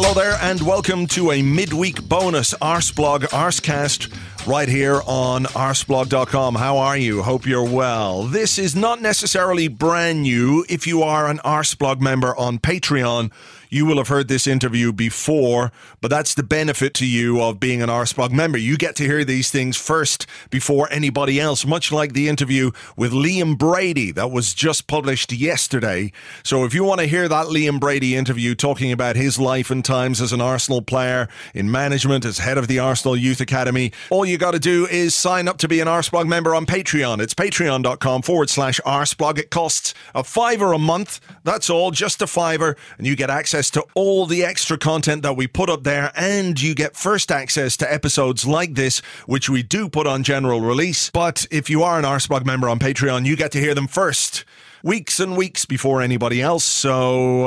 Hello there and welcome to a midweek bonus Arseblog Arsecast right here on arseblog.com. How are you? Hope you're well. This is not necessarily brand new. If you are an Arseblog member on Patreon, you will have heard this interview before, but that's the benefit to you of being an Arseblog member. You get to hear these things first before anybody else, much like the interview with Liam Brady that was just published yesterday. So if you want to hear that Liam Brady interview talking about his life and times as an Arsenal player, in management, as head of the Arsenal Youth Academy, all you got to do is sign up to be an Arseblog member on Patreon. It's patreon.com/Arseblog. It costs $5 a month. That's all, just $5, and you get access to all the extra content that we put up there, and you get first access to episodes like this, which we do put on general release. But if you are an Arseblog member on Patreon, you get to hear them first, weeks and weeks before anybody else. So,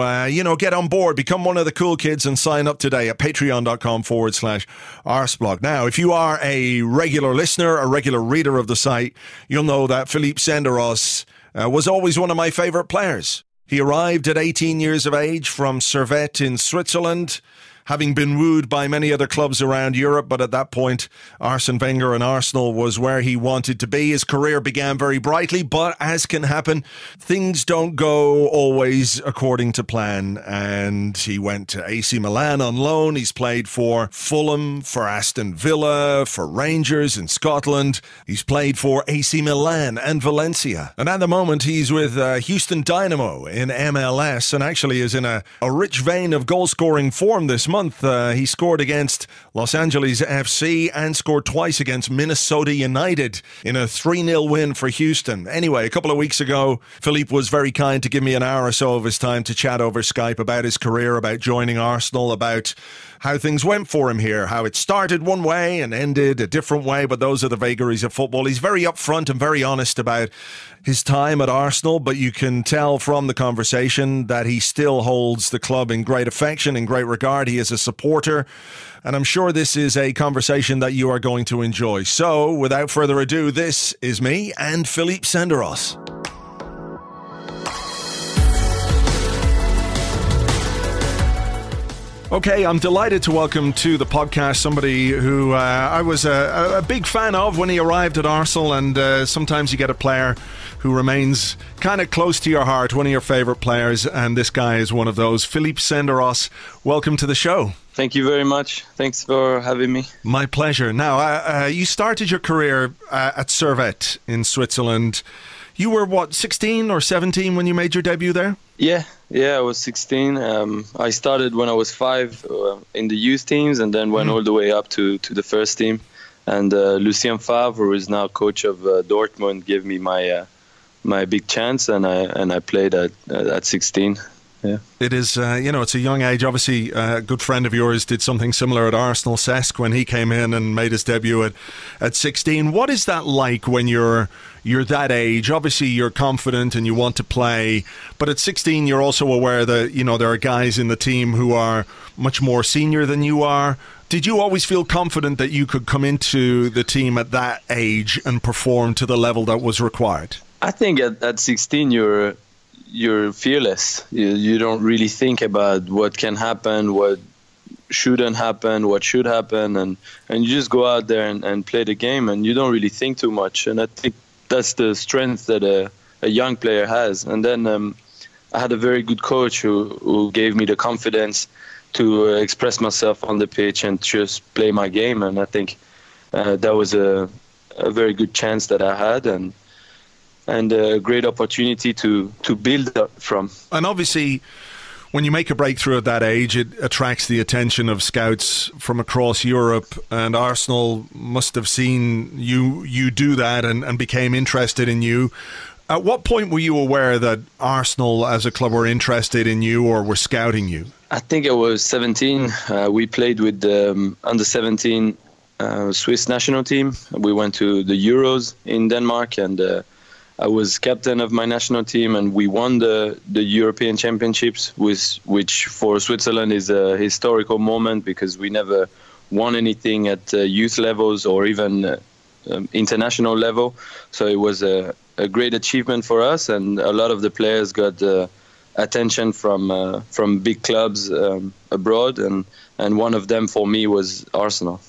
get on board, become one of the cool kids and sign up today at patreon.com/Arseblog. Now, if you are a regular listener, a regular reader of the site, you'll know that Philippe Senderos was always one of my favourite players. He arrived at 18 years of age from Servette in Switzerland, having been wooed by many other clubs around Europe, but at that point, Arsene Wenger and Arsenal was where he wanted to be. His career began very brightly, but as can happen, things don't go always according to plan, and he went to AC Milan on loan. He's played for Fulham, for Aston Villa, for Rangers in Scotland. He's played for AC Milan and Valencia. And at the moment, he's with Houston Dynamo in MLS, and actually is in a rich vein of goal-scoring form this month. He scored against Los Angeles FC and scored twice against Minnesota United in a 3-0 win for Houston. Anyway, a couple of weeks ago, Philippe was very kind to give me an hour or so of his time to chat over Skype about his career, about joining Arsenal, about how things went for him here, how it started one way and ended a different way, but those are the vagaries of football. He's very upfront and very honest about his time at Arsenal, but you can tell from the conversation that he still holds the club in great affection, in great regard. He is a supporter, and I'm sure this is a conversation that you are going to enjoy. So, without further ado, this is me and Philippe Senderos. Okay, I'm delighted to welcome to the podcast somebody who I was a big fan of when he arrived at Arsenal, and sometimes you get a player who remains kind of close to your heart, one of your favourite players, and this guy is one of those. Philippe Senderos, welcome to the show. Thank you very much. Thanks for having me. My pleasure. Now, you started your career at Servette in Switzerland. You were, 16 or 17 when you made your debut there? Yeah, I was 16. I started when I was 5 in the youth teams, and then went all the way up to the first team. And Lucien Favre, who is now coach of Dortmund, gave me my big chance, and I played at 16. Yeah. It is, it's a young age. Obviously, a good friend of yours did something similar at Arsenal, Cesc, when he came in and made his debut at 16. What is that like when you're that age? Obviously, you're confident and you want to play, but at 16, you're also aware that, there are guys in the team who are much more senior than you are. Did you always feel confident that you could come into the team at that age and perform to the level that was required? I think at 16, you're fearless. You don't really think about what can happen, what shouldn't happen, what should happen, and you just go out there and play the game, and you don't really think too much. And I think that's the strength that a young player has. And then I had a very good coach who gave me the confidence to express myself on the pitch and just play my game. And I think that was a very good chance that I had, and a great opportunity to build up from. And obviously, when you make a breakthrough at that age, it attracts the attention of scouts from across Europe, and Arsenal must have seen you do that and became interested in you. At what point were you aware that Arsenal as a club were interested in you or were scouting you? I think I was 17. We played with the under 17 Swiss national team. We went to the Euros in Denmark, and I was captain of my national team, and we won the European Championships, which for Switzerland is a historical moment because we never won anything at youth levels or even international level. So it was a great achievement for us, and a lot of the players got attention from big clubs abroad, and one of them for me was Arsenal.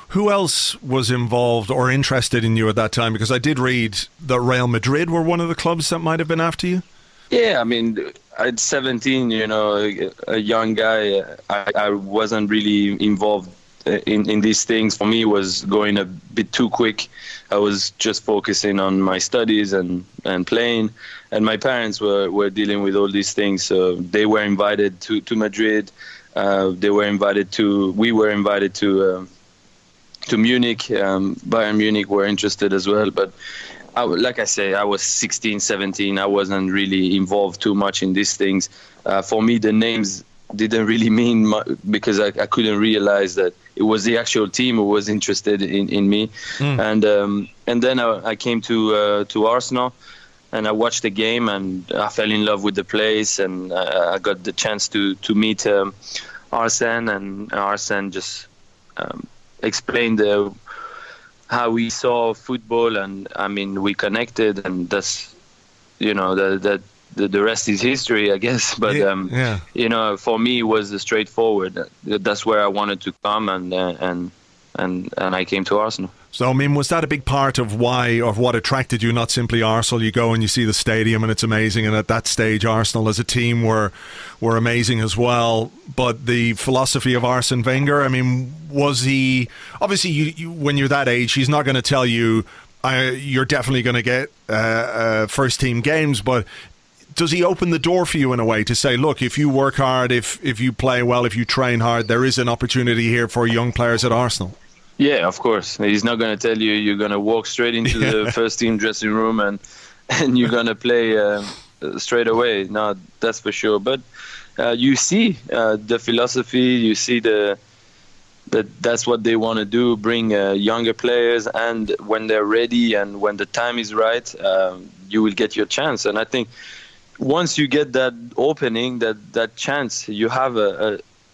Who else was involved or interested in you at that time? Because I did read that Real Madrid were one of the clubs that might have been after you. Yeah, I mean, at 17, you know, a young guy, I wasn't really involved in these things. For me, it was going a bit too quick. I was just focusing on my studies and playing, and my parents were dealing with all these things. So they were invited to Madrid. We were invited to Munich. Bayern Munich were interested as well, but like I say, I was 16, 17. I wasn't really involved too much in these things. For me, the names didn't really mean much because I couldn't realize that it was the actual team who was interested in me. And then I came to Arsenal, and I watched the game, and I fell in love with the place, and I got the chance to meet Arsene, and Arsene just explained how we saw football, and I mean, we connected, and that's, you know, the rest is history, I guess. But you know, for me, it was straightforward. That's where I wanted to come, and I came to Arsenal. So, I mean, was that a big part of what attracted you? Not simply Arsenal. You go and you see the stadium, and it's amazing. And at that stage, Arsenal as a team were amazing as well. But the philosophy of Arsene Wenger, I mean, was he obviously? You when you're that age, he's not going to tell you you're definitely going to get first team games, but does he open the door for you in a way to say, look, if you work hard, if you play well, if you train hard, there is an opportunity here for young players at Arsenal? Yeah, of course. He's not going to tell you you're going to walk straight into the first team dressing room and you're going to play straight away. No, that's for sure. But you see the philosophy, you see that's what they want to do, bring younger players, and when they're ready and when the time is right, you will get your chance. And I think once you get that opening, that chance, you have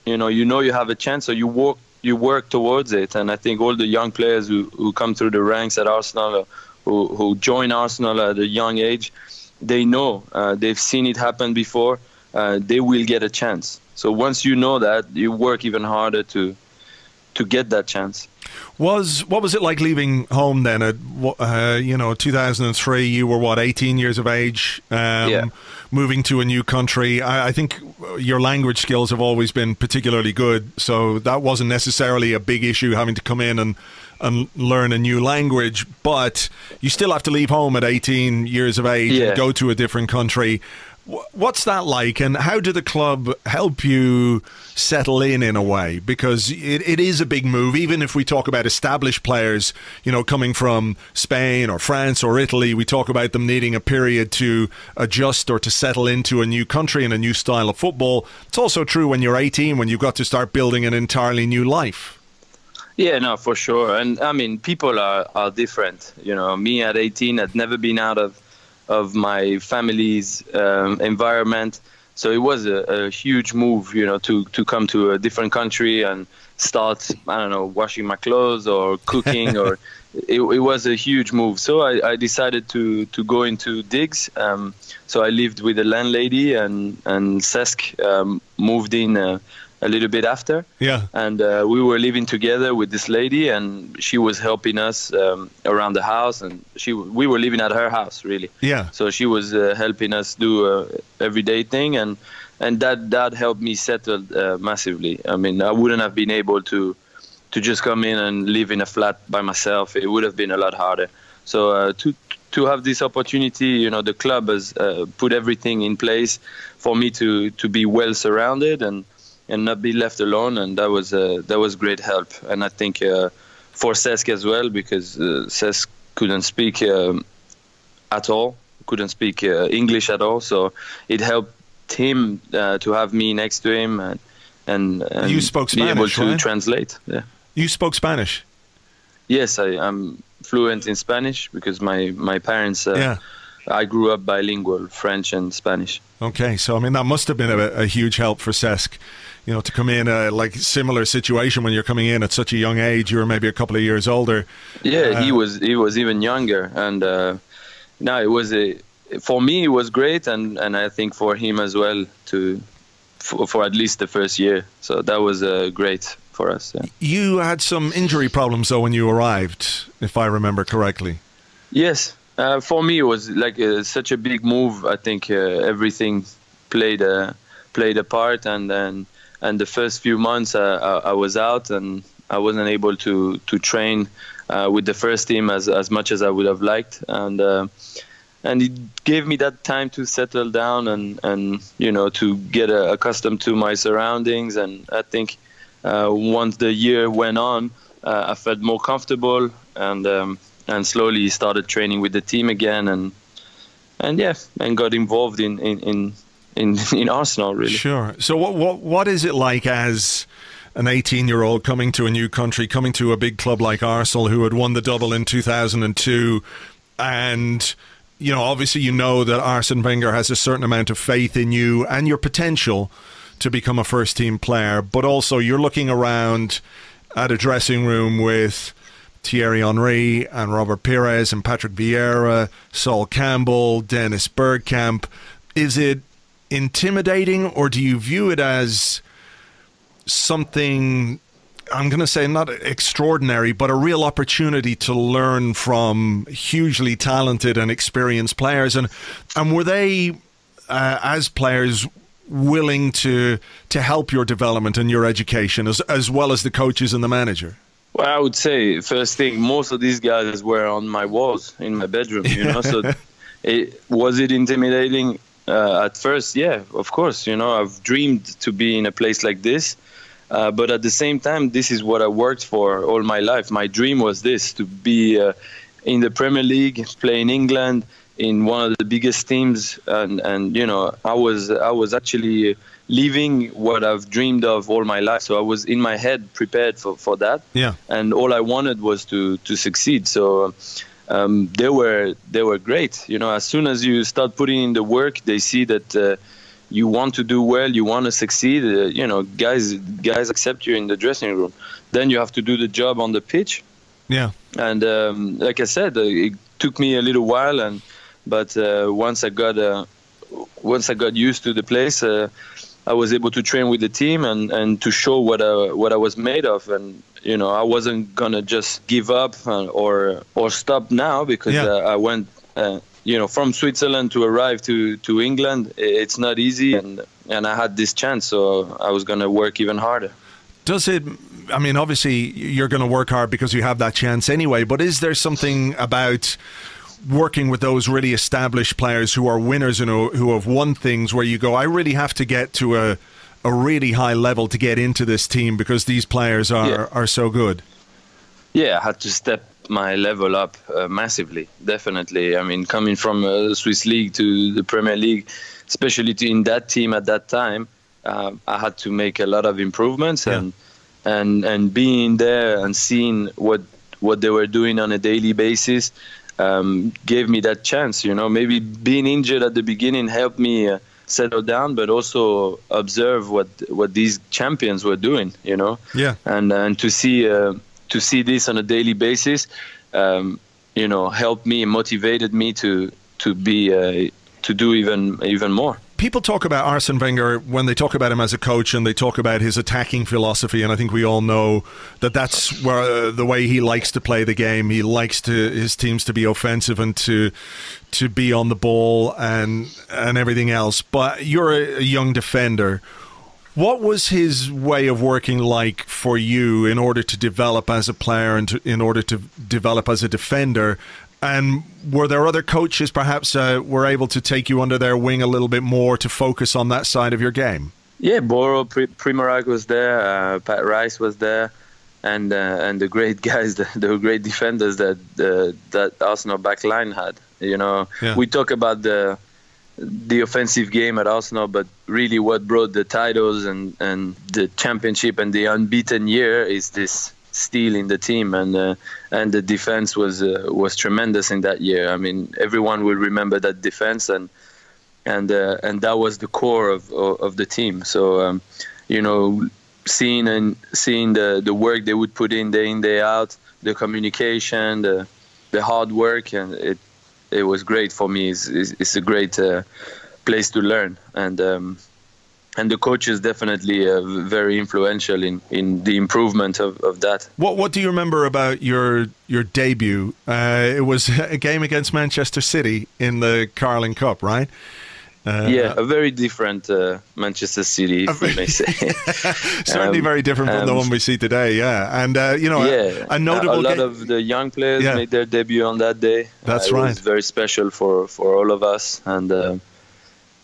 you have a chance, so you work towards it. And I think all the young players who come through the ranks at Arsenal, who join Arsenal at a young age, they know, they've seen it happen before, they will get a chance. So once you know that, you work even harder to get that chance. What was it like leaving home then? At 2003, you were 18 years of age, moving to a new country. I think your language skills have always been particularly good, so that wasn't necessarily a big issue, having to come in and learn a new language. But you still have to leave home at 18 years of age and go to a different country. What's that like, and how did the club help you settle in a way? Because it is a big move, even if we talk about established players, coming from Spain or France or Italy, we talk about them needing a period to adjust or to settle into a new country and a new style of football. It's also true when you're 18, when you've got to start building an entirely new life. Yeah, no, for sure. And I mean, people are different. Me at 18, I'd never been out of my family's environment, so it was a huge move, to come to a different country and start, washing my clothes or cooking, or it was a huge move. So I decided to go into digs. So I lived with a landlady, and Cesc moved in a little bit after. Yeah. And we were living together with this lady, and she was helping us around the house, and we were living at her house, really. Yeah. So she was helping us do everyday thing, and that helped me settle massively. I mean, I wouldn't have been able to just come in and live in a flat by myself. It would have been a lot harder. So to have this opportunity, the club has put everything in place for me to be well surrounded and not be left alone, and that was great help. And I think for Cesc as well, because Cesc couldn't speak at all, couldn't speak English at all, so it helped him to have me next to him and you spoke Spanish, be able to right? translate. Yeah. You spoke Spanish? Yes, I'm fluent in Spanish because my parents. I grew up bilingual, French and Spanish. Okay, so I mean that must have been a huge help for Cesc, to come in like similar situation when you're coming in at such a young age. You were maybe a couple of years older. Yeah, he was even younger, and no, it for me it was great, and I think for him as well for at least the first year. So that was great for us. Yeah. You had some injury problems though when you arrived, if I remember correctly. Yes, for me it was like such a big move. I think everything played a part, and the first few months I was out, and I wasn't able to train with the first team as much as I would have liked, and it gave me that time to settle down and to get accustomed to my surroundings. And I think once the year went on, I felt more comfortable, and slowly started training with the team again, and got involved in Arsenal, really. Sure. So what is it like as an 18-year-old coming to a new country, coming to a big club like Arsenal, who had won the double in 2002, and obviously that Arsene Wenger has a certain amount of faith in you and your potential to become a first-team player, but also you're looking around at a dressing room with Thierry Henry and Robert Pires and Patrick Vieira, Sol Campbell, Dennis Bergkamp. Is it intimidating, or do you view it as something, I'm going to say not extraordinary, but a real opportunity to learn from hugely talented and experienced players? And were they, as players, willing to help your development and your education as well as the coaches and the manager? Well, I would say, first thing, most of these guys were on my walls in my bedroom, so was it intimidating? At first, yeah, of course. I've dreamed to be in a place like this, but at the same time, this is what I worked for all my life. My dream was this, to be in the Premier League, play in England, in one of the biggest teams, and I was actually living what I've dreamed of all my life. So I was in my head prepared for that. Yeah. And all I wanted was to succeed. So they were great. As soon as you start putting in the work, they see that you want to do well, you want to succeed. Guys accept you in the dressing room. Then you have to do the job on the pitch. Yeah. And like I said, it took me a little while, but once I got used to the place, I was able to train with the team and to show what I was made of. And I wasn't gonna just give up or stop now, because I went from Switzerland to arrive to England. It's not easy, and I had this chance, so I was gonna work even harder. Does it? I mean, obviously you're going to work hard because you have that chance anyway. But is there something about working with those really established players who are winners and who have won things, where you go, I really have to get to a really high level to get into this team because these players are so good? Yeah, I had to step my level up massively, definitely. I mean, coming from a Swiss league to the Premier League, especially in that team at that time, I had to make a lot of improvements, and being there and seeing what they were doing on a daily basis gave me that chance. Maybe being injured at the beginning helped me settle down, but also observe what these champions were doing. And to see this on a daily basis, helped me, motivated me to do even more. People talk about Arsene Wenger when they talk about him as a coach, and they talk about his attacking philosophy, and I think we all know that that's where the way he likes to play the game. He likes his teams to be offensive and to be on the ball and everything else. But you're a young defender. What was his way of working like for you in order to develop as a player and in order to develop as a defender? And were there other coaches perhaps were able to take you under their wing a little bit more to focus on that side of your game? Yeah, Boro Primorac was there, Pat Rice was there, and the great guys, the great defenders that Arsenal back line had. We talk about the offensive game at Arsenal, but really what brought the titles and the championship and the unbeaten year is this steel in the team, and the defense was tremendous in that year. I mean, everyone will remember that defense, and that was the core of the team. So seeing the work they would put in day out, the communication, the hard work, and it was great for me. It's a great place to learn, and the coach is definitely very influential in the improvement of that. What do you remember about your debut? It was a game against Manchester City in the Carling Cup, right? Yeah, a very different Manchester City, if I may say. Certainly very different from the one we see today, yeah. And, a notable a lot of the young players made their debut on that day. That's right. It was very special for all of us.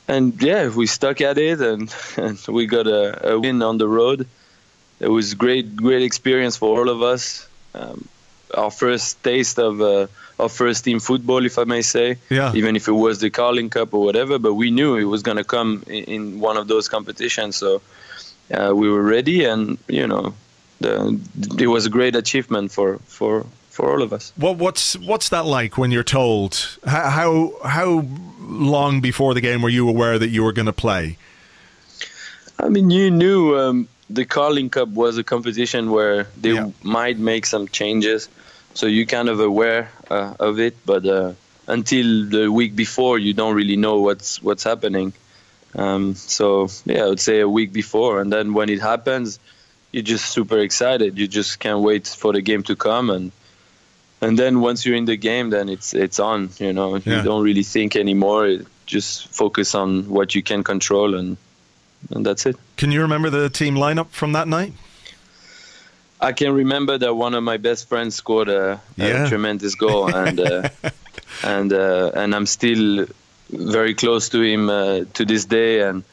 And yeah, we stuck at it, and we got a win on the road. It was great experience for all of us. Our first taste of first team football, if I may say. Yeah. Even if it was the Carling Cup or whatever, but we knew it was going to come in one of those competitions. So we were ready, and it was a great achievement for all of us. What's that like when you're told? How long before the game were you aware that you were going to play? I mean, you knew the Carling Cup was a competition where they might make some changes, so you're kind of aware of it. But until the week before, you don't really know what's happening. So yeah, I would say a week before, and then when it happens, you're just super excited. You just can't wait for the game to come, and then once you're in the game, then it's on. You don't really think anymore. Just focus on what you can control, and that's it. Can you remember the team lineup from that night? I can remember that one of my best friends scored a tremendous goal, and I'm still very close to him to this day, and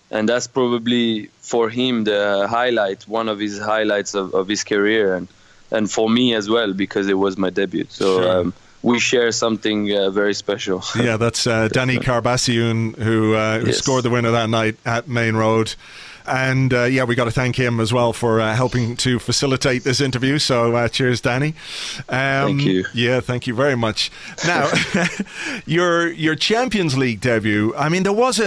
that's probably for him one of his highlights of his career, and for me as well, because it was my debut. So. Sure. We share something very special. Yeah, that's Danny Carbassiun who scored the winner that night at Main Road. And we got to thank him as well for helping to facilitate this interview. So cheers, Danny. Thank you. Yeah, thank you very much. Now, your Champions League debut, I mean, there was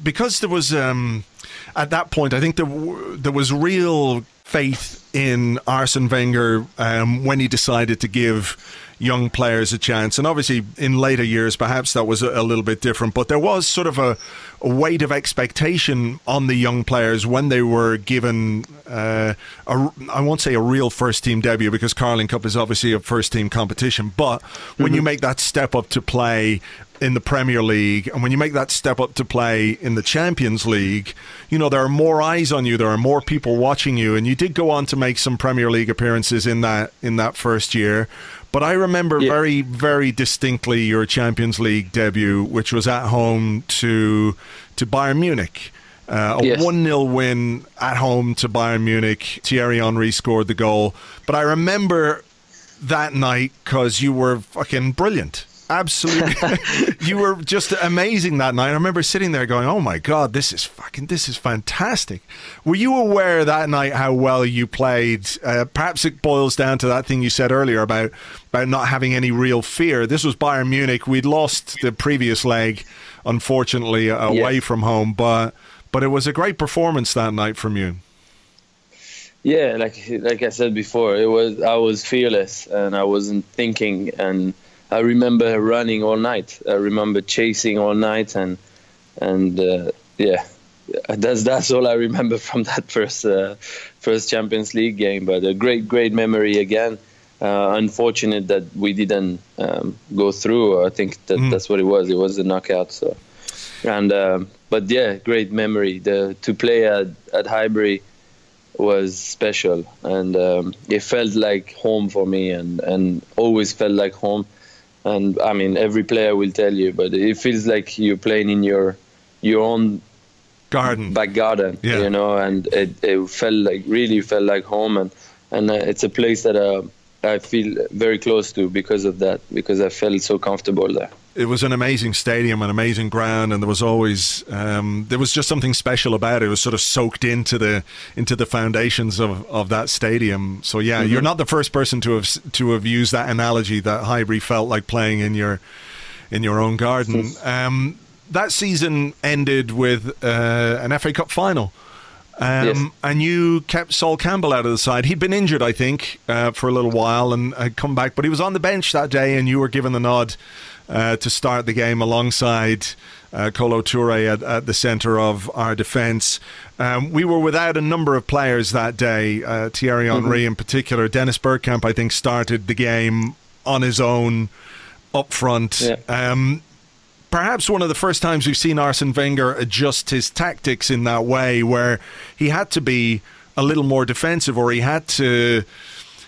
because there was, at that point, I think there was real faith in Arsene Wenger when he decided to give young players a chance. And obviously in later years perhaps that was a little bit different, but there was sort of a weight of expectation on the young players when they were given I won't say a real first team debut, because Carling Cup is obviously a first team competition, but when you make that step up to play in the Premier League, and when you make that step up to play in the Champions League, there are more eyes on you, there are more people watching you, and you did go on to make some Premier League appearances in that first year. But I remember very, very distinctly your Champions League debut, which was at home to Bayern Munich. A 1-0 win at home to Bayern Munich. Thierry Henry scored the goal. But I remember that night because you were fucking brilliant. Absolutely. You were just amazing that night. I remember sitting there going, oh my God, this is fantastic. Were you aware that night how well you played? Perhaps it boils down to that thing you said earlier about not having any real fear. This was Bayern Munich. We'd lost the previous leg, unfortunately, away from home, but it was a great performance that night from you. Yeah, like I said before, I was fearless and I wasn't thinking, and I remember running all night. I remember chasing all night, and that's all I remember from that first Champions League game. But a great memory again. Unfortunate that we didn't go through. I think that's what it was. It was a knockout. So, but yeah, great memory. To play at Highbury was special, and it felt like home for me, and always felt like home. And I mean, every player will tell you, but it feels like you're playing in your own back garden, and it really felt like home, and it's a place that I feel very close to because of that, because I felt so comfortable there. It was an amazing stadium, an amazing ground, and there was always there was just something special about it. It was sort of soaked into the foundations of that stadium. So yeah, you're not the first person to have used that analogy, that Highbury felt like playing in your own garden. That season ended with an FA Cup final. And you kept Sol Campbell out of the side. He'd been injured, I think, for a little while and had come back, but he was on the bench that day, and you were given the nod to start the game alongside Kolo Touré at the centre of our defence. We were without a number of players that day, Thierry Henry in particular. Dennis Bergkamp, I think, started the game on his own up front. Yeah. Perhaps one of the first times we've seen Arsene Wenger adjust his tactics in that way, where he had to be a little more defensive, or he had to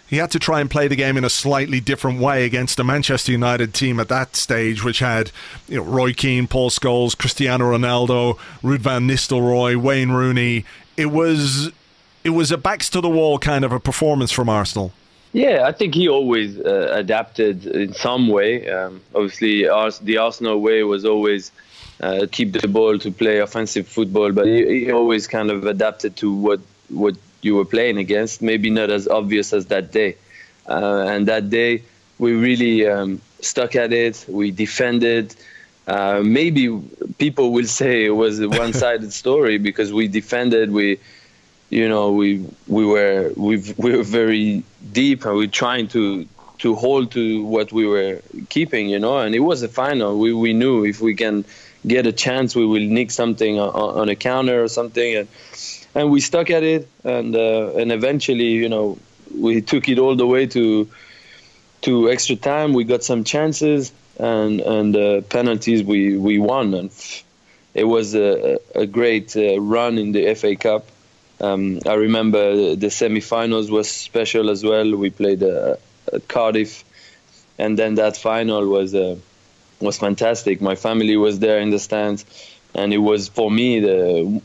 try and play the game in a slightly different way against a Manchester United team at that stage, which had, you know, Roy Keane, Paul Scholes, Cristiano Ronaldo, Ruud van Nistelrooy, Wayne Rooney. It was a backs to the wall kind of a performance from Arsenal. Yeah, I think he always adapted in some way. Obviously, the Arsenal way was always keep the ball to play offensive football, but he always kind of adapted to what you were playing against. Maybe not as obvious as that day. And that day, we really stuck at it. We defended. Maybe people will say it was a one-sided story because we defended. We were very deep, and we were trying to hold to what we were keeping, and it was a final. We knew if we can get a chance, we will nick something on a counter or something, and we stuck at it, and eventually, we took it all the way to extra time. We got some chances, and penalties we won, and it was a great run in the FA Cup. I remember the semi-finals was special as well. We played at Cardiff, and then that final was fantastic. My family was there in the stands, and it was for me the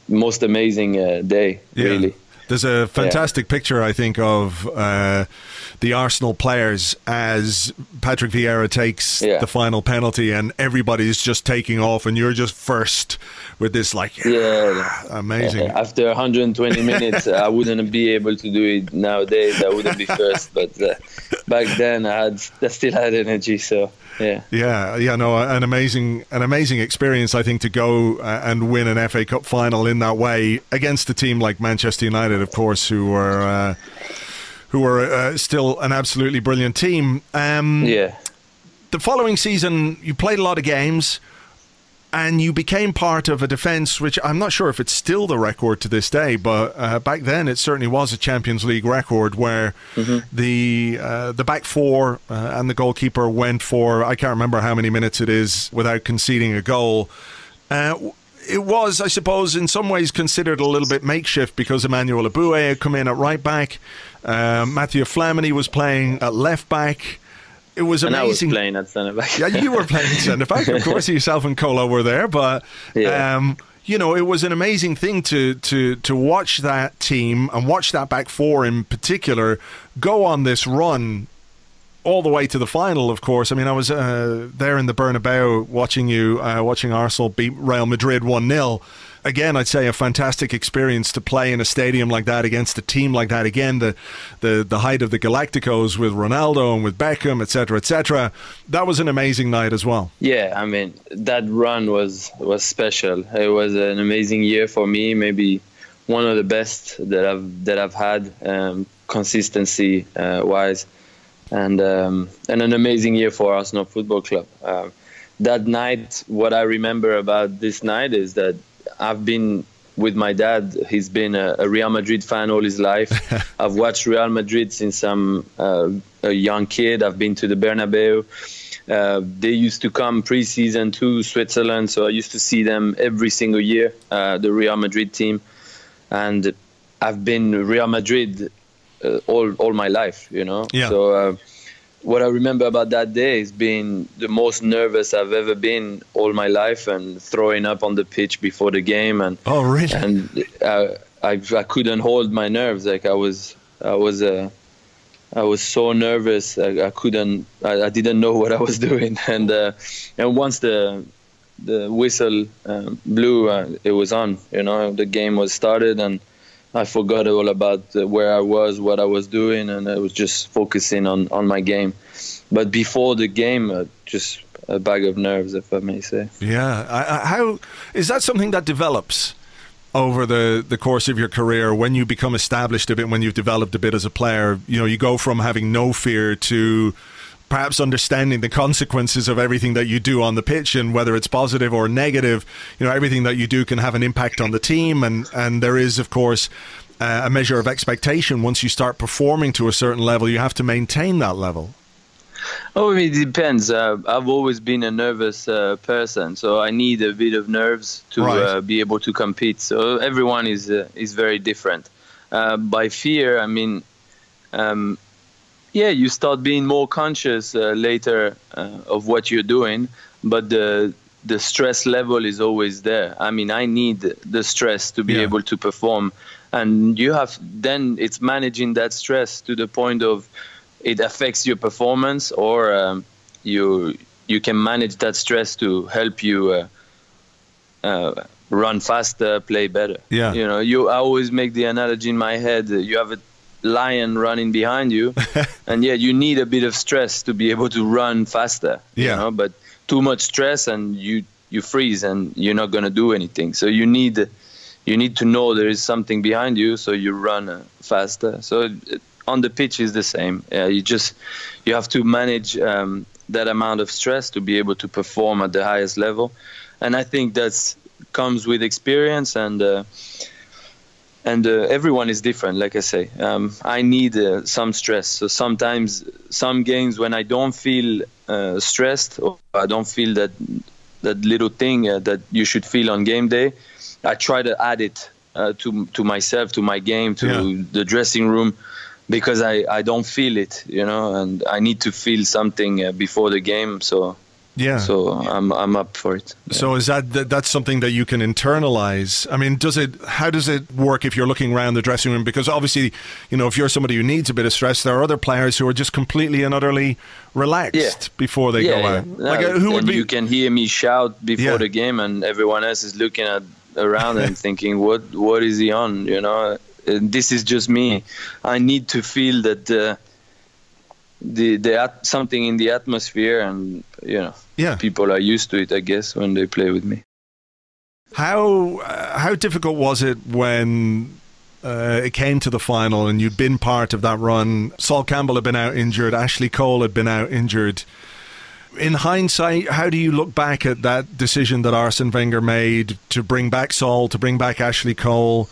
most amazing day. Yeah. Really. There's a fantastic picture, I think, of the Arsenal players as Patrick Vieira takes the final penalty, and everybody's just taking off, and you're just first with this, amazing. After 120 minutes, I wouldn't be able to do it nowadays. I wouldn't be first, but back then I still had energy. So. An amazing experience, I think, to go and win an FA Cup final in that way against a team like Manchester United, of course, who were still an absolutely brilliant team. The following season, you played a lot of games, and you became part of a defence which I'm not sure if it's still the record to this day, but back then it certainly was a Champions League record, where the back four and the goalkeeper went for, I can't remember how many minutes it is, without conceding a goal. It was, I suppose, in some ways considered a little bit makeshift because Emmanuel Aboué had come in at right back. Mathieu Flamini was playing at left back. It was amazing. And I was playing at centre back. Yeah, you were playing at centre back. Of course, yourself and Kolo were there, but it was an amazing thing to watch that team and watch that back four in particular go on this run all the way to the final. Of course, I mean, I was there in the Bernabeu watching Arsenal beat Real Madrid 1-0. Again, I'd say a fantastic experience to play in a stadium like that against a team like that. Again, the height of the Galacticos with Ronaldo and with Beckham, etc., etc. That was an amazing night as well. Yeah, I mean, that run was special. It was an amazing year for me. Maybe one of the best that I've had, consistency wise, and an amazing year for Arsenal Football Club. That night, what I remember about this night is that I've been with my dad. He's been a Real Madrid fan all his life. I've watched Real Madrid since I'm a young kid. I've been to the Bernabeu. They used to come pre-season to Switzerland, so I used to see them every single year, the Real Madrid team. And I've been Real Madrid all my life, Yeah. So what I remember about that day is being the most nervous I've ever been all my life, and throwing up on the pitch before the game. And oh, really? And I couldn't hold my nerves. Like I was so nervous. I didn't know what I was doing. And once the whistle blew, it was on. The game was started, and I forgot all about where I was, what I was doing, and I was just focusing on my game. But before the game, just a bag of nerves, if I may say. Yeah. How is that something that develops over the course of your career when you become established a bit, when you've developed a bit as a player? You go from having no fear to perhaps understanding the consequences of everything that you do on the pitch, and whether it's positive or negative, everything that you do can have an impact on the team. And there is, of course, a measure of expectation. Once you start performing to a certain level, you have to maintain that level. Oh, it depends. I've always been a nervous person, so I need a bit of nerves to be able to compete. So everyone is very different. By fear, I mean, you start being more conscious later of what you're doing, but the stress level is always there. I mean, I need the stress to be able to perform, and then it's managing that stress to the point of it affects your performance, or you can manage that stress to help you run faster, play better. Yeah. I always make the analogy in my head. You have a lion running behind you, and you need a bit of stress to be able to run faster. Yeah. But too much stress and you freeze and you're not going to do anything. So you need to know there is something behind you, so you run faster. So on the pitch is the same. You have to manage that amount of stress to be able to perform at the highest level, and I think that comes with experience, and everyone is different. Like I say, I need some stress. So sometimes some games when I don't feel stressed, or I don't feel that little thing that you should feel on game day, I try to add it to myself, to my game, to the dressing room, because I don't feel it, and I need to feel something before the game. So I'm up for it. So is that's something that you can internalize? I mean, how does it work if you're looking around the dressing room? Because obviously, if you're somebody who needs a bit of stress, there are other players who are just completely and utterly relaxed before they go out. You can hear me shout before the game, and everyone else is looking around and thinking, what is he on? This is just me. I need to feel that something in the atmosphere, and people are used to it, I guess, when they play with me. How difficult was it when it came to the final and you'd been part of that run? Sol Campbell had been out injured, Ashley Cole had been out injured. In hindsight, how do you look back at that decision that Arsene Wenger made to bring back Sol, to bring back Ashley Cole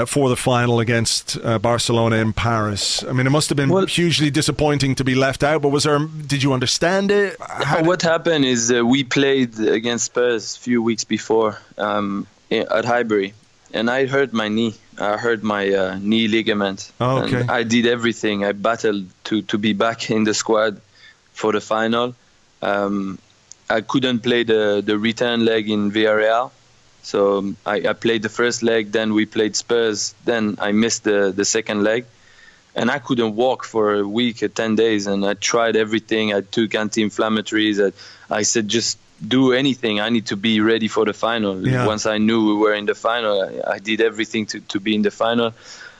for the final against Barcelona in Paris? I mean, it must have been hugely disappointing to be left out, but did you understand it? What happened is we played against Spurs a few weeks before at Highbury, and I hurt my knee. I hurt my knee ligament. Oh, okay. And I did everything. I battled to be back in the squad for the final. I couldn't play the return leg in Villarreal. So I played the first leg, then we played Spurs, then I missed the second leg. And I couldn't walk for a week, 10 days, and I tried everything. I took anti-inflammatories. I said, just do anything. I need to be ready for the final. Yeah. Once I knew we were in the final, I did everything to be in the final.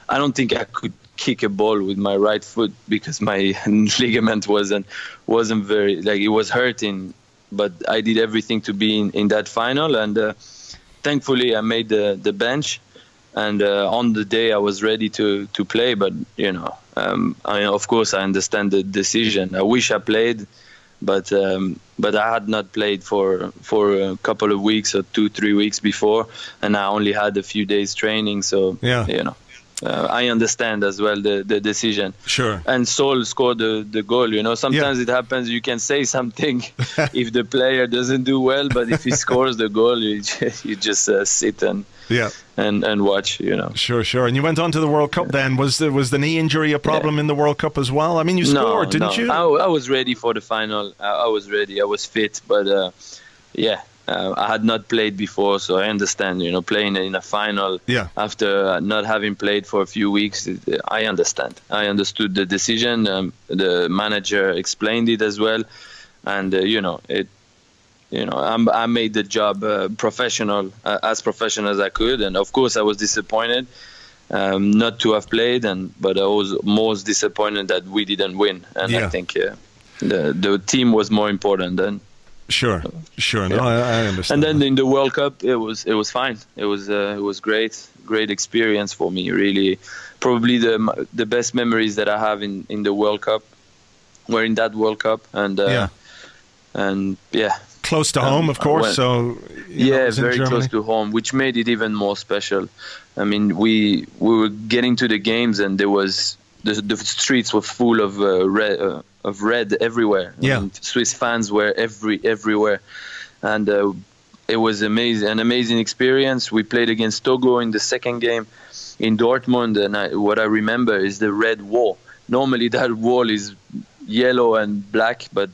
I don't think I could kick a ball with my right foot because my ligament wasn't very, it was hurting. But I did everything to be in that final, and thankfully, I made the bench, and on the day I was ready to play. But of course, I understand the decision. I wish I played, but I had not played for a couple of weeks or 2-3 weeks before, and I only had a few days training. So I understand as well the decision. Sure. And Sol scored the goal. Sometimes it happens. You can say something if the player doesn't do well, but if he scores the goal, you just sit and watch. Sure. And you went on to the World Cup. Then was the knee injury a problem in the World Cup as well? I mean, you scored, didn't you? I was ready for the final. I was ready. I was fit, but I had not played before, so I understand, playing in a final after not having played for a few weeks, I understand. I understood the decision. The manager explained it as well. And, I made the job as professional as I could. And, of course, I was disappointed not to have played, but I was most disappointed that we didn't win. And I think the team was more important than... Sure. No, I understand. And then in the World Cup, it was fine. It was great experience for me. Really, probably the best memories that I have in the World Cup. were in that World Cup, and close to home, of course. So very close to home, which made it even more special. I mean, we were getting to the games, and there was the streets were full of red everywhere. Yeah, I mean, Swiss fans were everywhere, and it was an amazing experience. We played against Togo in the second game in Dortmund, and what I remember is the red wall. Normally that wall is yellow and black, but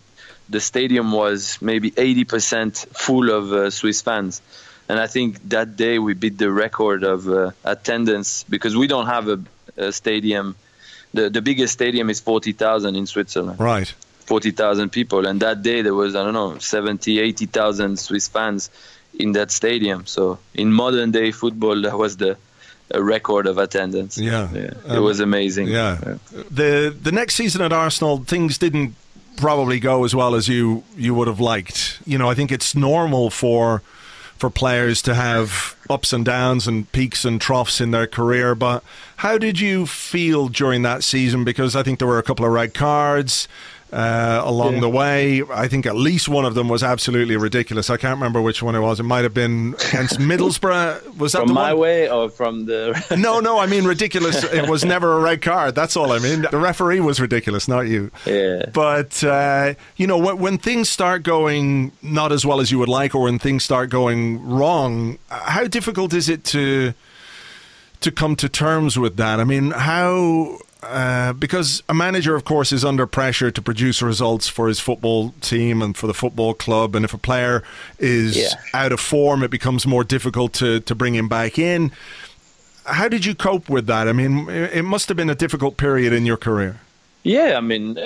the stadium was maybe 80% full of Swiss fans. And I think that day we beat the record of attendance, because we don't have a stadium. The biggest stadium is 40,000 in Switzerland. Right. 40,000 people. And that day there was, 70, 80,000 Swiss fans in that stadium. So in modern day football, that was a record of attendance. Yeah. It was amazing. Yeah. The next season at Arsenal, things didn't probably go as well as you would have liked. I think it's normal for players to have ups and downs and peaks and troughs in their career, but how did you feel during that season? Because I think there were a couple of red cards along the way. I think at least one of them was absolutely ridiculous. I can't remember which one it was. It might have been against Middlesbrough. Was that from the my one? way or from the... No, I mean ridiculous. It was never a red card. That's all I mean. The referee was ridiculous, not you. Yeah. But, when things start going not as well as you would like, or when things start going wrong, how difficult is it to come to terms with that? I mean, how... because a manager, of course, is under pressure to produce results for his football team and for the football club. And if a player is out of form, it becomes more difficult to bring him back in. How did you cope with that? I mean, it must have been a difficult period in your career. Yeah, I mean,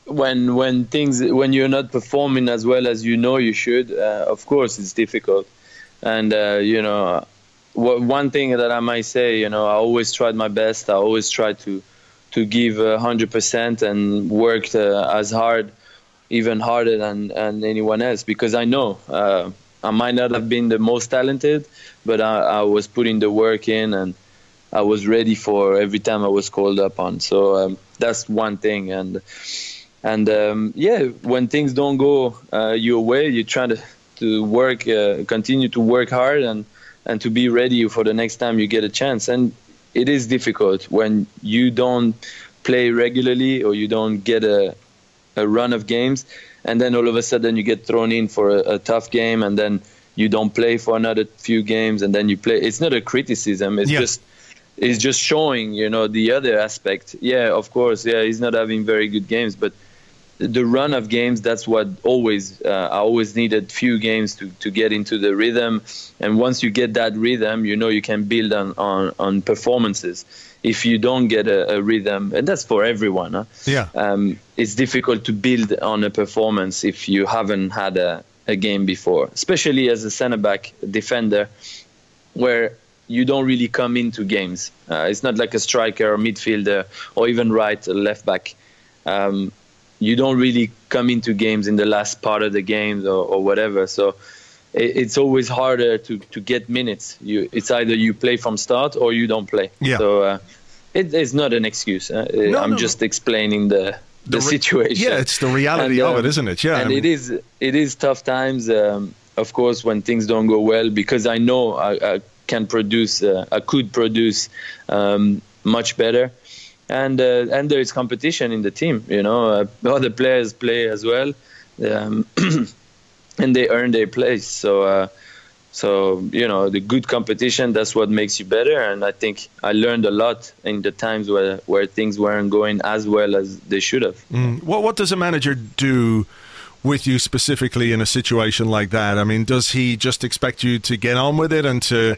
when you're not performing as well as you should, of course, it's difficult. And, one thing that I might say, I always tried my best. I always tried to give 100% and worked as hard, even harder than anyone else, because I know I might not have been the most talented, but I was putting the work in, and I was ready for every time I was called up on. So that's one thing. And when things don't go your way, you try to work, continue to work hard and to be ready for the next time you get a chance. And it is difficult when you don't play regularly or you don't get a run of games, and then all of a sudden you get thrown in for a tough game, and then you don't play for another few games, and then you play. It's not a criticism. It's just showing, the other aspect. Yeah, of course. Yeah, he's not having very good games, but the run of games, that's what I always needed few games to get into the rhythm. And once you get that rhythm, you can build on performances. If you don't get a rhythm, and that's for everyone, it's difficult to build on a performance if you haven't had a game before, especially as a center-back defender, where you don't really come into games. It's not like a striker or midfielder or even right or left back. You don't really come into games in the last part of the games or whatever. So it's always harder to get minutes. It's either you play from start or you don't play. Yeah. So it's not an excuse. I'm just explaining the situation. Yeah, it's the reality of it, isn't it? Yeah. And it is tough times, of course, when things don't go well, because I know I could produce much better. And there is competition in the team, other players play as well, and they earn their place. So the good competition, that's what makes you better. And I think I learned a lot in the times where things weren't going as well as they should have. What does a manager do with you specifically in a situation like that? I mean, does he just expect you to get on with it and to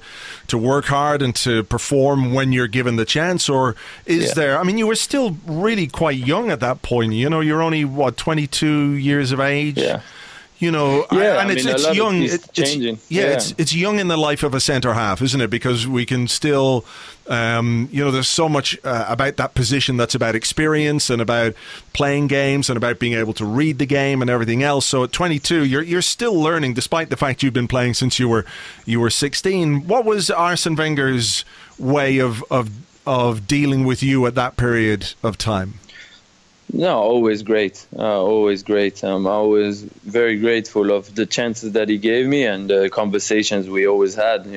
work hard and to perform when you're given the chance? Or is there, I mean, you were still really quite young at that point, you're only, 22 years of age? Yeah. And it's young. It's changing. It's young in the life of a centre half, isn't it? Because we can still, there's so much about that position that's about experience and about playing games and about being able to read the game and everything else. So at 22, you're still learning, despite the fact you've been playing since you were 16. What was Arsene Wenger's way of dealing with you at that period of time? No, always great. Always great. I'm always very grateful of the chances that he gave me and the conversations we always had.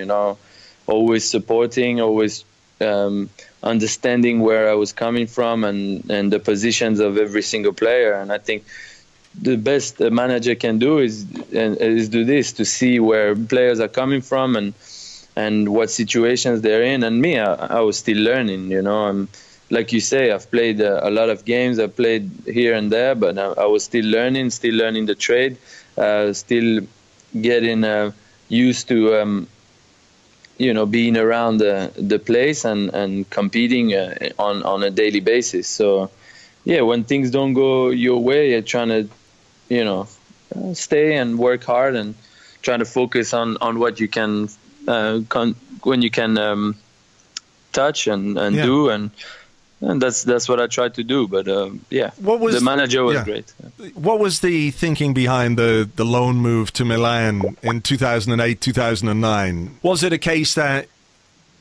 Always supporting, always understanding where I was coming from and the positions of every single player. And I think the best a manager can do is do this, to see where players are coming from and what situations they're in. And me, I was still learning. Like you say, I've played a lot of games. I played here and there, but I was still learning the trade, still getting used to, being around the place and competing on a daily basis. So, yeah, when things don't go your way, you're trying to, stay and work hard and trying to focus on what you can, when you can touch and do and that's what I tried to do. But the manager was great. What was the thinking behind the loan move to Milan in 2008, 2009? Was it a case that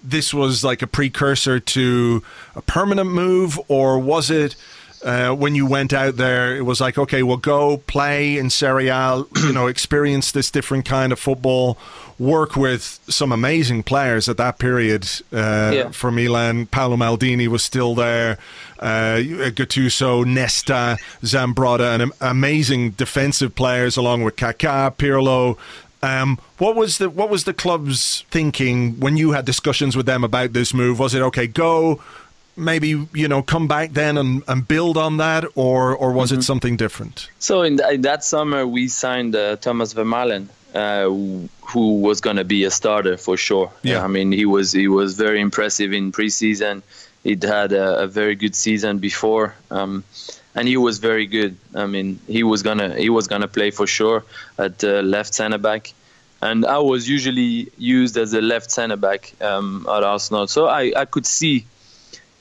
this was like a precursor to a permanent move, or was it when you went out there, it was like, okay, we'll go play in Serie A, experience this different kind of football, work with some amazing players at that period for Milan. Paolo Maldini was still there, Gattuso, Nesta, Zambrotta, and amazing defensive players along with Kaká, Pirlo. What was the club's thinking when you had discussions with them about this move? Was it, okay, go, maybe, come back then and build on that, or was it something different? So in that summer, we signed Thomas Vermaelen, who was going to be a starter for sure. Yeah. I mean, he was very impressive in preseason. He'd had a very good season before, and he was very good. I mean, he was gonna play for sure at left centre back, and I was usually used as a left centre back at Arsenal. So I could see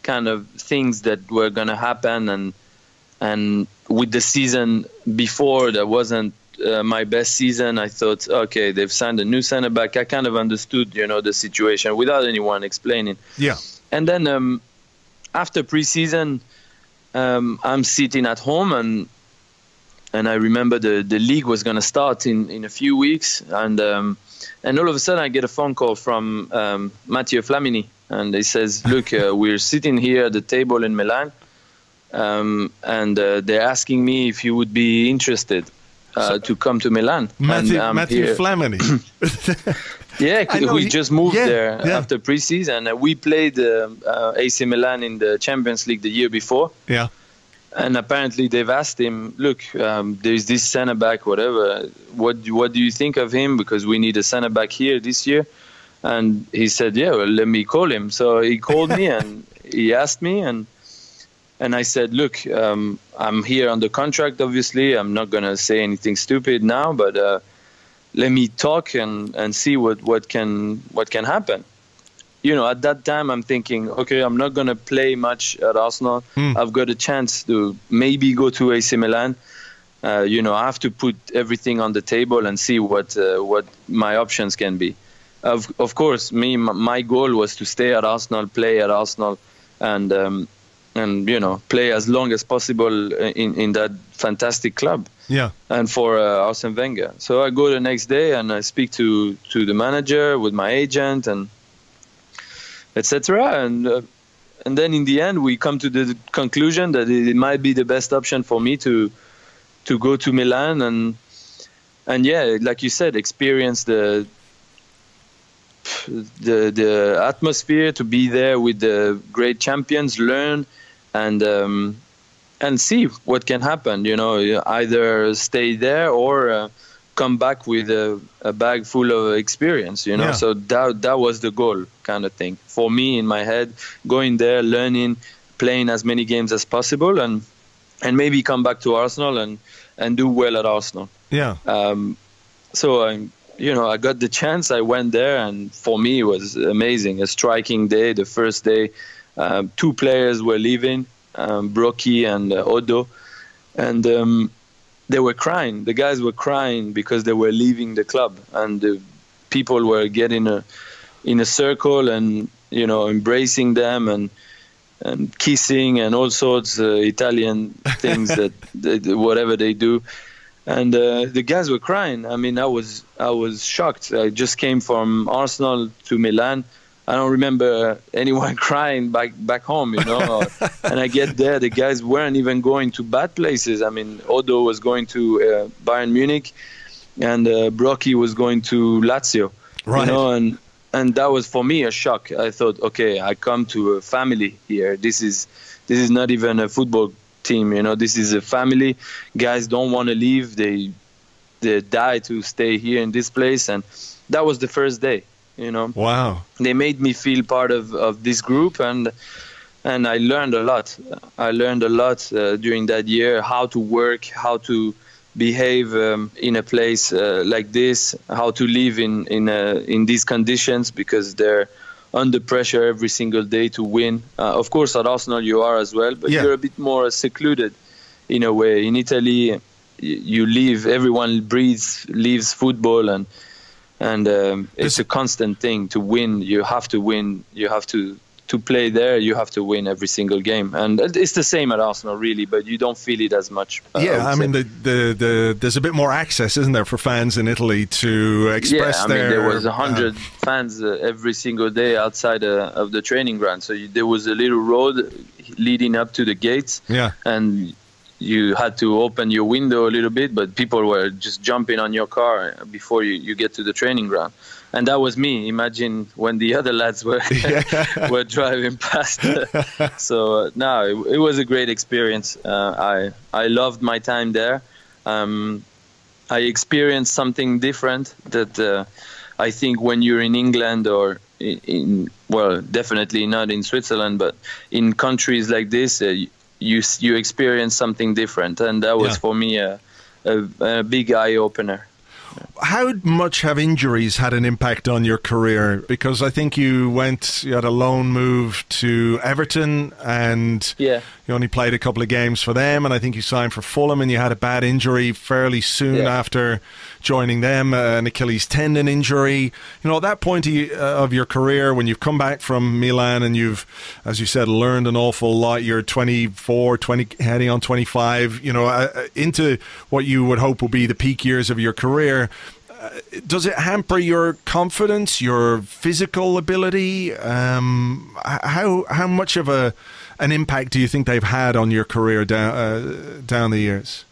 kind of things that were gonna happen, and with the season before, that wasn't my best season. I thought, okay, they've signed a new centre back. I kind of understood, the situation without anyone explaining. Yeah. And then after preseason, I'm sitting at home and I remember the league was going to start in a few weeks, and all of a sudden I get a phone call from Mathieu Flamini, and he says, look, we're sitting here at the table in Milan, and they're asking me if you would be interested to come to Milan. Mathieu Flamini. Yeah, we just moved there after preseason. We played AC Milan in the Champions League the year before. Yeah. And apparently they've asked him, look, there's this centre back, whatever. What do you think of him? Because we need a centre back here this year. And he said, yeah, well, let me call him. So he called me and he asked me, and I said, look, I'm here on the contract, obviously. I'm not going to say anything stupid now, but let me talk and see what can happen. At that time, I'm thinking, okay, I'm not going to play much at Arsenal. I've got a chance to maybe go to AC Milan. I have to put everything on the table and see what my options can be. Of course, my goal was to stay at Arsenal, play at Arsenal, and play as long as possible in that fantastic club. Yeah. And for Arsene Wenger. So I go the next day and I speak to the manager with my agent and etc. And then in the end we come to the conclusion that it might be the best option for me to go to Milan and yeah, like you said, experience the atmosphere, to be there with the great champions, learn and see what can happen. Either stay there or come back with a bag full of experience. Yeah. So that was the goal, kind of thing for me in my head. Going there, learning, playing as many games as possible, and maybe come back to Arsenal and do well at Arsenal. Yeah. So I got the chance. I went there, and for me it was amazing. A striking day. The first day, 2 players were leaving, Brocchi and Odo, and they were crying. The guys were crying because they were leaving the club, and the people were getting in a circle and embracing them, and and kissing and all sorts Italian things that whatever they do. And the guys were crying. I mean, I was shocked. I just came from Arsenal to Milan. I don't remember anyone crying back home, you know. And I get there, the guys weren't even going to bad places. I mean, Odo was going to Bayern Munich, and Brocchi was going to Lazio, right. You know. And that was for me a shock. I thought, okay, I come to a family here. This is not even a football team, you know. This is a family. Guys don't want to leave. They die to stay here in this place. And that was the first day, you know. Wow. They made me feel part of this group, and I learned a lot. I learned a lot during that year, how to work, how to behave in a place like this, how to live in these conditions, because they're under pressure every single day to win. Of course, at Arsenal you are as well, but you're a bit more secluded in a way. In Italy, you live, everyone lives football, and it's a constant thing to win. You have to win. You have to play there. You have to win every single game, and it's the same at Arsenal, really. But you don't feel it as much. I mean, there's a bit more access, isn't there, for fans in Italy to express their. There was 100 fans every single day outside of the training ground. So there was a little road leading up to the gates. Yeah, and you had to open your window a little bit, but people were just jumping on your car before you get to the training ground. And that was me. Imagine when the other lads were were driving past. So no, it was a great experience. I loved my time there. I experienced something different that I think when you're in England or well, definitely not in Switzerland, but in countries like this, you experience something different, and that was for me a big eye opener. How much have injuries had an impact on your career? Because I think you had a loan move to Everton, and you only played a couple of games for them, and I think you signed for Fulham, and you had a bad injury fairly soon after joining them, an Achilles tendon injury. You know, at that point of your career, when you've come back from Milan and you've, as you said, learned an awful lot, you're 24, heading on 25, you know, into what you would hope will be the peak years of your career. Does it hamper your confidence, your physical ability? How much of an impact do you think they've had on your career down the years?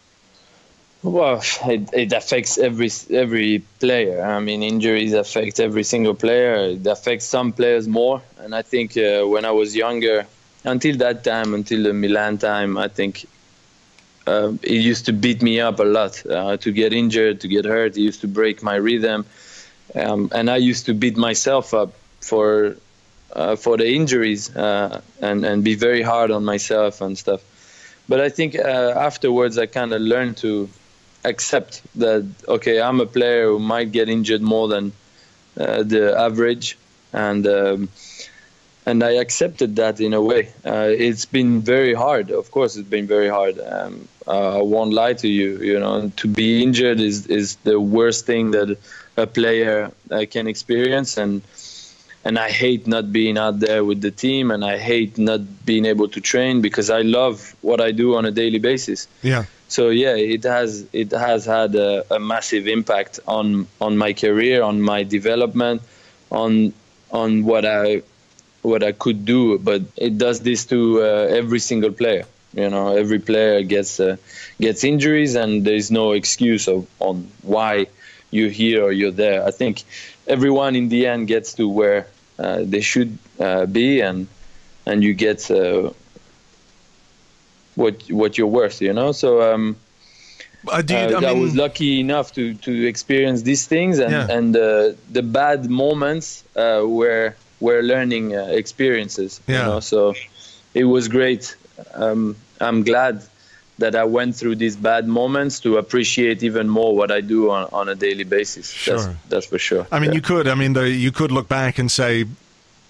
Well, it affects every player. I mean, injuries affect every single player. It affects some players more. And I think when I was younger, until that time, until the Milan time, I think it used to beat me up a lot to get injured, to get hurt. It used to break my rhythm. And I used to beat myself up for the injuries and be very hard on myself and stuff. But I think afterwards I kind of learned to accept that, okay, I'm a player who might get injured more than the average, and I accepted that in a way. It's been very hard. Of course, it's been very hard. I won't lie to you. You know, to be injured is the worst thing that a player can experience, and I hate not being out there with the team, and I hate not being able to train because I love what I do on a daily basis. Yeah. So yeah, it has had a massive impact on my career, on my development, on what I could do. But it does this to every single player. You know, every player gets injuries, and there is no excuse on why you're here or you're there. I think everyone in the end gets to where they should be, and you get what you're worth, you know. So I was lucky enough to experience these things, and the bad moments were learning experiences, you know. So it was great. I'm glad that I went through these bad moments to appreciate even more what I do on a daily basis. Sure. That's for sure. I mean, you could look back and say,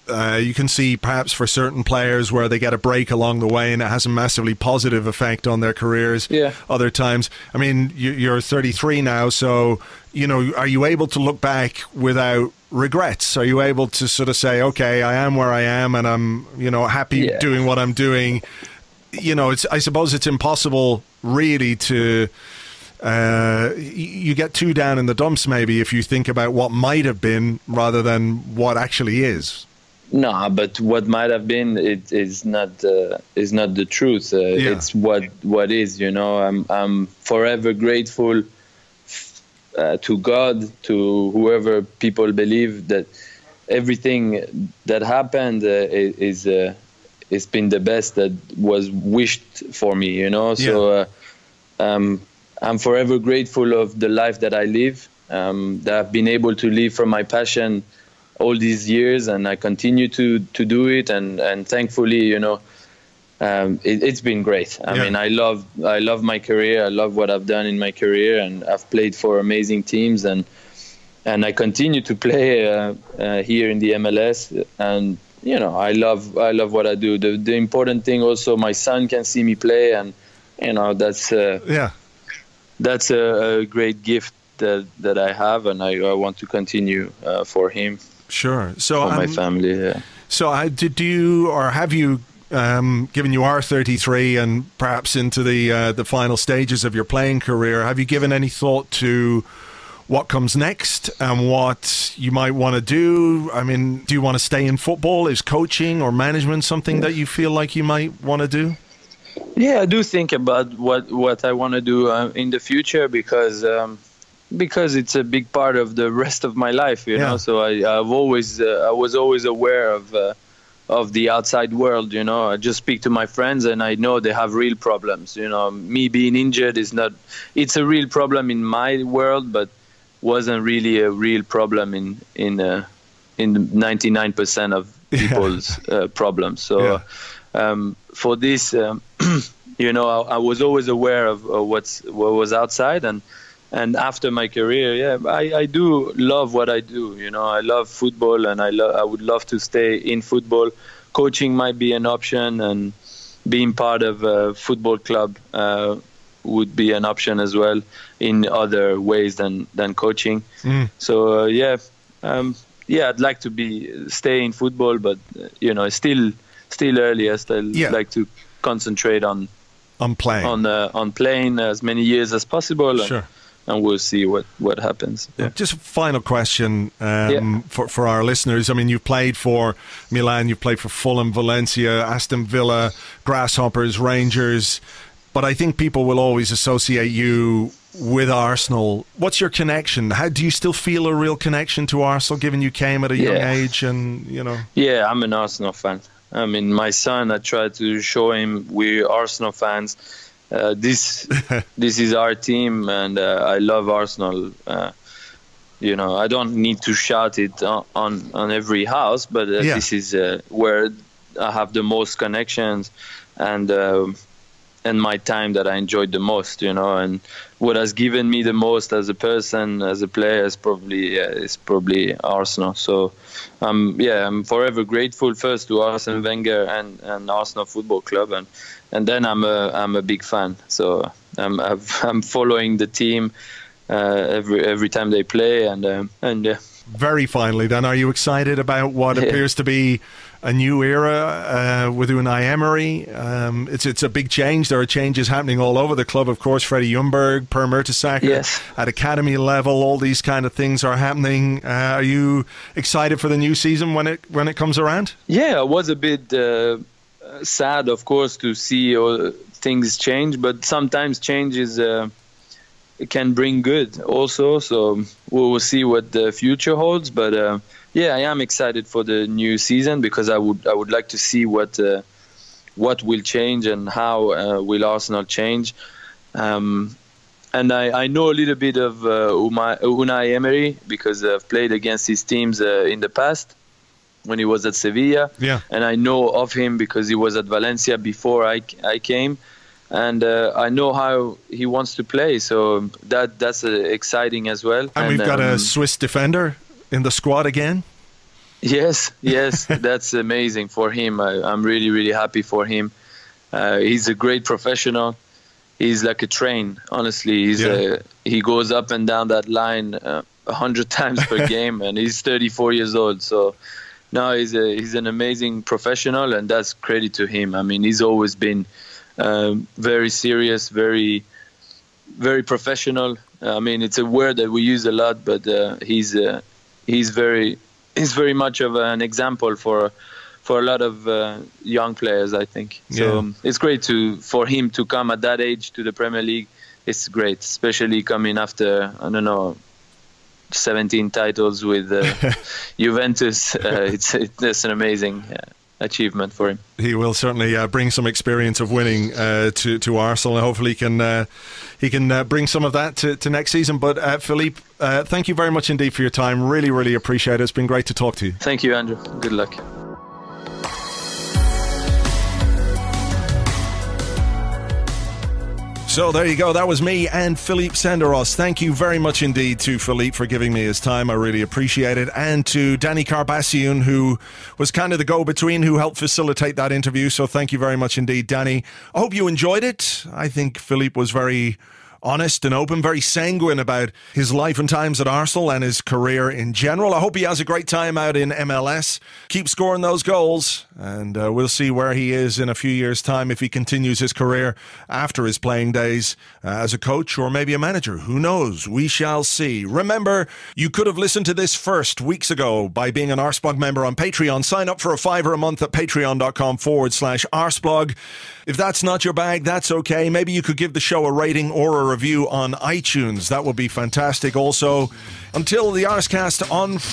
you can see perhaps for certain players where they get a break along the way and it has a massively positive effect on their careers. Yeah. Other times, I mean, you're 33 now, so, you know, are you able to look back without regrets? Are you able to sort of say, okay, I am where I am and I'm, happy doing what I'm doing? I suppose it's impossible really to, you get too down in the dumps maybe if you think about what might have been rather than what actually is. No, but what might have been is not the truth. It's what is. I'm forever grateful to God, to whoever people believe, that everything that happened is been the best that was wished for me. So I'm forever grateful of the life that I live, that I've been able to live from my passion all these years, and I continue to do it, and thankfully, it's been great. I mean, I love my career. I love what I've done in my career, and I've played for amazing teams, and I continue to play here in the MLS, and I love what I do. The important thing also, my son can see me play, and that's a great gift that I have, and I want to continue for him. Sure. So for my family. Yeah. So have you, given you are 33 and perhaps into the final stages of your playing career, have you given any thought to what comes next and what you might want to do? I mean, do you want to stay in football? Is coaching or management something that you feel like you might want to do? Yeah, I do think about what I want to do in the future, because it's a big part of the rest of my life, know. So I was always aware of the outside world. I just speak to my friends, and I know they have real problems. Me being injured it's a real problem in my world, but wasn't really a real problem in 99% of people's problems. So for this, I was always aware of what was outside, and after my career, I do love what I do. I love football, and I would love to stay in football. Coaching might be an option, and being part of a football club would be an option as well in other ways than coaching. So I'd like to stay in football, but still early. I still like to concentrate on playing on playing as many years as possible. Sure. And we'll see what happens. Just a final question for our listeners. I mean, you've played for Milan, you've played for Fulham, Valencia, Aston Villa, Grasshoppers, Rangers, but I think people will always associate you with Arsenal. What's your connection? How do you still feel a real connection to Arsenal, given you came at a young age? And Yeah, I'm an Arsenal fan. I mean, my son, I try to show him we're Arsenal fans. This is our team, and I love Arsenal. I don't need to shout it on every house, but this is where I have the most connections, and my time that I enjoyed the most, and what has given me the most as a person, as a player, is probably Arsenal. So I'm forever grateful first to Arsene Wenger and Arsenal Football Club, and then I'm a big fan. So I'm following the team every time they play, and Very finally, then, are you excited about what appears to be a new era with Unai Emery? It's a big change. There are changes happening all over the club, of course. Freddie Ljungberg, Per Mertesacker at academy level, all these kind of things are happening. Are you excited for the new season when it comes around? Yeah, I was a bit sad, of course, to see things change, but sometimes change is it can bring good also. So we will see what the future holds, but I am excited for the new season, because I would like to see what will change and how will Arsenal change. And I know a little bit of Unai Emery, because I've played against his teams in the past when he was at Sevilla. And I know of him because he was at Valencia before I came. And I know how he wants to play, so that's exciting as well. And we've got a Swiss defender in the squad again. Yes, that's amazing for him. I'm really, really happy for him. He's a great professional. He's like a train, honestly. He goes up and down that line 100 times per game, and he's 34 years old. So no, he's an amazing professional, and that's credit to him. I mean, he's always been very serious, very professional. I mean, it's a word that we use a lot, but he's very much of an example for a lot of young players, I think. So it's great for him to come at that age to the Premier League. It's great, especially coming after, I don't know, 17 titles with Juventus. It's an amazing achievement for him. He will certainly bring some experience of winning to Arsenal, and hopefully he can bring some of that to next season. But Philippe, thank you very much indeed for your time. Really, really appreciate it. It's been great to talk to you. Thank you, Andrew. Good luck. So there you go. That was me and Philippe Senderos. Thank you very much indeed to Philippe for giving me his time. I really appreciate it. And to Danny Carbassian, who was kind of the go-between, who helped facilitate that interview. So thank you very much indeed, Danny. I hope you enjoyed it. I think Philippe was very honest and open, very sanguine about his life and times at Arsenal and his career in general. I hope he has a great time out in MLS. Keep scoring those goals, and we'll see where he is in a few years' time if he continues his career after his playing days as a coach or maybe a manager. Who knows? We shall see. Remember, you could have listened to this first weeks ago by being an Arseblog member on Patreon. Sign up for $5 a month at patreon.com/Arseblog. If that's not your bag, that's okay. Maybe you could give the show a rating or a review on iTunes. That would be fantastic. Also, until the Arsecast on